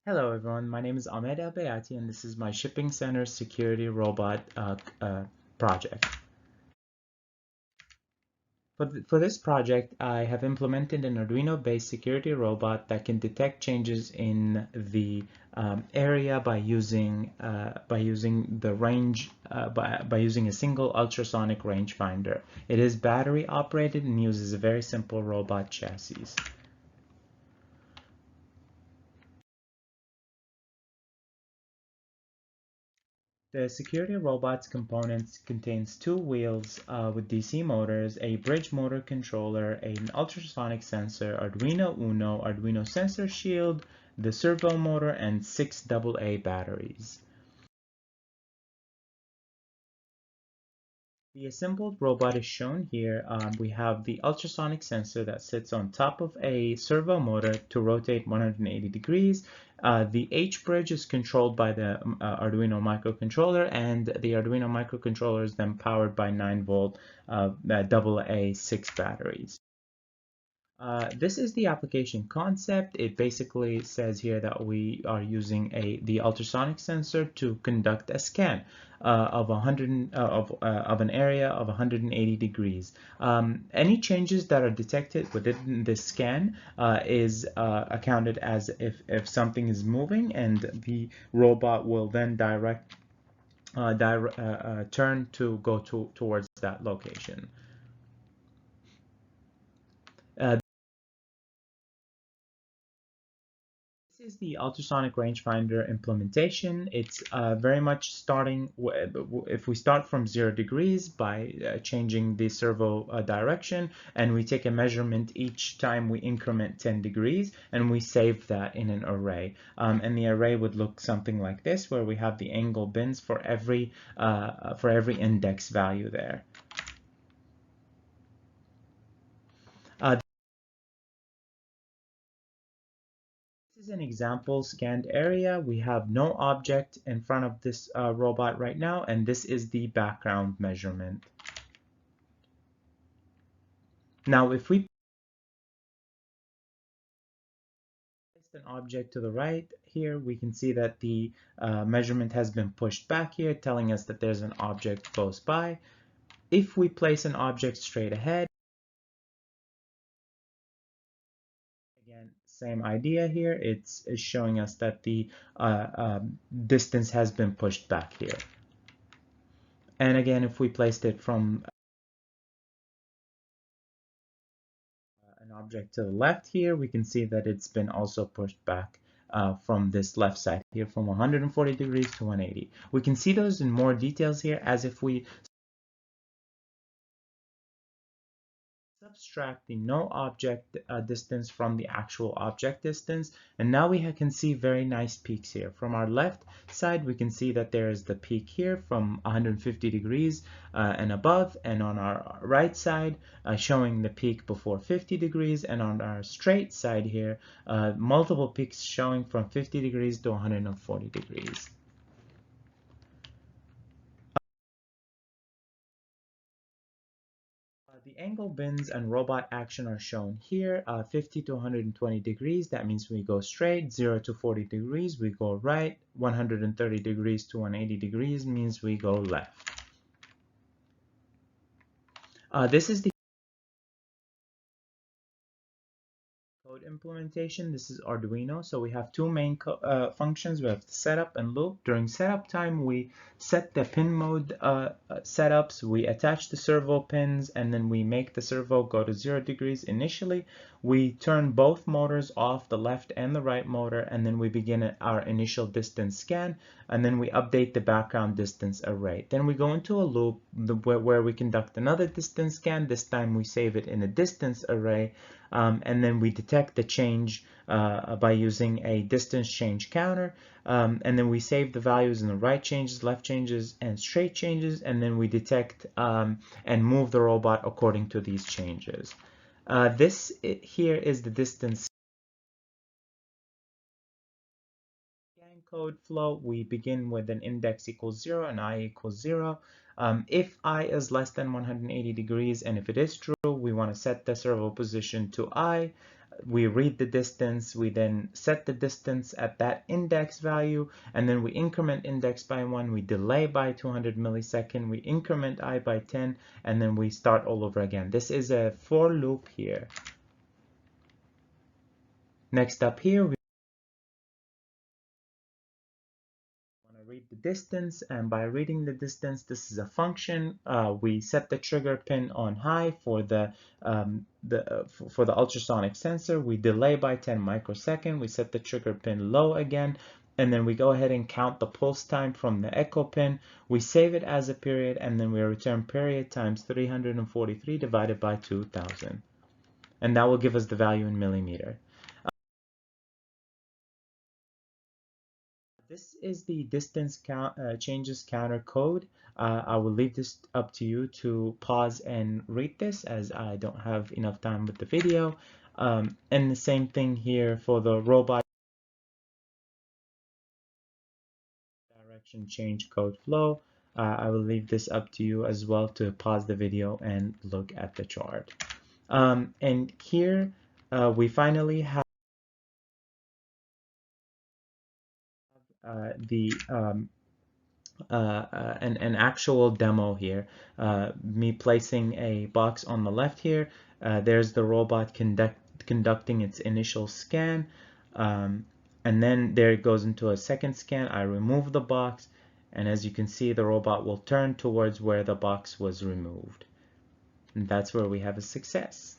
Hello everyone, my name is Ahmed Albayati and this is my shipping center security robot project. For this project, I have implemented an Arduino-based security robot that can detect changes in the area by using the range by using a single ultrasonic rangefinder. It is battery operated and uses a very simple robot chassis. The security robot's components contains two wheels with DC motors, a bridge motor controller, an ultrasonic sensor, Arduino Uno, Arduino sensor shield, the servo motor, and 6 AA batteries. The assembled robot is shown here. We have the ultrasonic sensor that sits on top of a servo motor to rotate 180 degrees. The H bridge is controlled by the Arduino microcontroller, and the Arduino microcontroller is then powered by 9-volt AA 6 batteries. This is the application concept. It basically says here that we are using the ultrasonic sensor to conduct a scan of 100 of an area of 180 degrees. Any changes that are detected within this scan is accounted as if something is moving, and the robot will then turn to go towards that location. Uh, This is the ultrasonic rangefinder implementation. It's very much starting if we start from 0 degrees by changing the servo direction, and we take a measurement each time we increment 10 degrees, and we save that in an array. And the array would look something like this, where we have the angle bins for every index value there. Uh, This is an example scanned area. We have no object in front of this robot right now, and this is the background measurement. Now, if we place an object to the right here, we can see that the measurement has been pushed back here, telling us that there's an object close by. If we place an object straight ahead, again, same idea here. It's showing us that the distance has been pushed back here. And again, if we placed it from an object to the left here, we can see that it's been also pushed back from this left side here from 140 degrees to 180. We can see those in more details here as if we subtract the no object distance from the actual object distance, and now we can see very nice peaks here. From our left side, we can see that there is the peak here from 150 degrees and above, and on our right side showing the peak before 50 degrees, and on our straight side here multiple peaks showing from 50 degrees to 140 degrees. The angle bins and robot action are shown here, 50 to 120 degrees, that means we go straight, 0 to 40 degrees, we go right, 130 degrees to 180 degrees means we go left. This is the code implementation. This is Arduino. So we have two main functions. We have setup and loop. During setup time, we set the pin mode setups. We attach the servo pins, and then we make the servo go to 0 degrees initially. We turn both motors off, the left and the right motor, and then we begin our initial distance scan, and then we update the background distance array. Then we go into a loop where we conduct another distance scan. This time we save it in a distance array, and then we detect the change by using a distance change counter, and then we save the values in the right changes, left changes, and straight changes, and then we detect and move the robot according to these changes. This here is the distance scan code flow. We begin with an index equals 0 and I equals 0. If I is less than 180 degrees, and if it is true, we want to set the servo position to I. we read the distance, we then set the distance at that index value, and then we increment index by 1, we delay by 200 millisecond, we increment I by 10, and then we start all over again. This is a for loop here. Next up here, we read the distance, and by reading the distance, this is a function. We set the trigger pin on high for the ultrasonic sensor. We delay by 10 microseconds. We set the trigger pin low again, and then we go ahead and count the pulse time from the echo pin. We save it as a period, and then we return period times 343 divided by 2000, and that will give us the value in millimeter. This is the distance changes counter code. I will leave this up to you to pause and read this, as I don't have enough time with the video. And the same thing here for the robot direction change code flow. I will leave this up to you as well to pause the video and look at the chart. And here we finally have an actual demo here. Me placing a box on the left here. There's the robot conducting its initial scan. And then there it goes into a second scan. I remove the box, and as you can see, the robot will turn towards where the box was removed. And that's where we have a success.